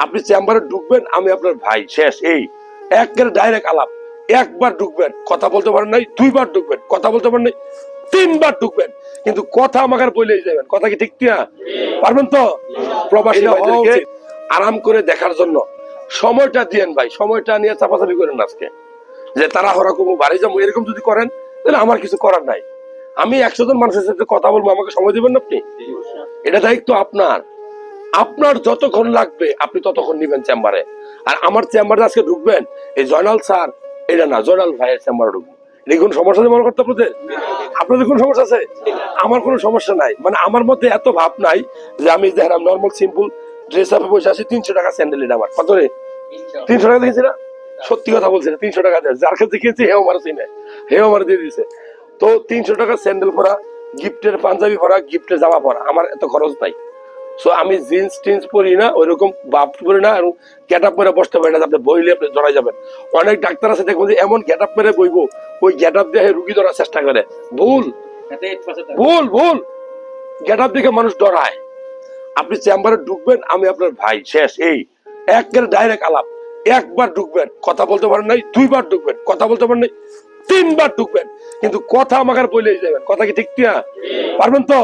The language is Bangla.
আপনি চেম্বারে ঢুকবেন, আমি আপনার ভাই, শেষ। এই একেবারে ডাইরেক্ট আলাপ। একবার ঢুকবেন, কথা বলতে পারেন নাই, দুইবার ঢুকবেন, কথা বলতে পারেন নাই, তিনবার ঢুকবেন, কিন্তু কথা আমাকে বলেই যাবেন। কথা কি ঠিক না? পারবেন তো? প্রবাসী ভাইদেরকে আরাম করে দেখার জন্য সময়টা দিয়েন ভাই, সময়টা নিয়ে চাপাচাপি করেন আজকে যে তারা হরা কমু বাড়ি যাবো, এরকম যদি করেন তাহলে আমার কিছু করার নাই। আমি 100 জন মানুষের সাথে কথা বলবো, আমাকে সময় দিবেন না আপনি? এটা দায়িত্ব আপনার। আপনার যতক্ষণ লাগবে আপনি ততক্ষণ নিবেন চেম্বারে। আর আমার চেম্বারে আজকে ঢুকবেন, এই জয়নাল স্যার এটা না, জয়নাল ভাইয়ের চেম্বারে ঢুকবো। এটা কোন সমস্যা মনে করতে আপনাদের? আপনাদের কোন সমস্যা আছে? আমার কোনো সমস্যা নাই। মানে আমার মধ্যে এত ভাব নাই যে আমি দেখলাম নর্মাল সিম্পল ড্রেস আপে বসে আছি, 300 টাকা স্যান্ডেল। এটা আমার কত রে? 300 টাকা দেখেছি না? সত্যি কথা বলছি না, 300 টাকা দেয়। যার কাছে দেখেছি হেও আমার চিনে, হেও আমার দিয়ে দিয়েছে। তো 300 টাকা স্যান্ডেল পরা, গিফটের পাঞ্জাবি পরা, গিফটের জামা পরা, আমার এত খরচ নাই। সো আমি জিন্স টিন্স পরি না, ওইরকম বাপ পরি না, আর গেট আপ করে বসতে পারি না, যাতে বইলে আপনি জড়াই যাবেন। অনেক ডাক্তার আছে দেখবো যে এমন গেট আপ করে বইবো, ওই গেট আপ দিয়ে রুগী ধরার চেষ্টা করে। ভুল ভুল ভুল, গেট আপ দেখে মানুষ ডরায়। আপনি চেম্বারে ঢুকবেন, আমি আপনার ভাই, শেষ। এই একেবারে ডাইরেক্ট আলাপ। একবার ঢুকবেন, কথা বলতে পারেন নাই, দুইবার ঢুকবেন, কথা বলতে পারেন নাই, তিনবার ঢুকবেন, কিন্তু কথা আমাকে বলেই যাবেন। কথা কি ঠিক না? পারবেন তো?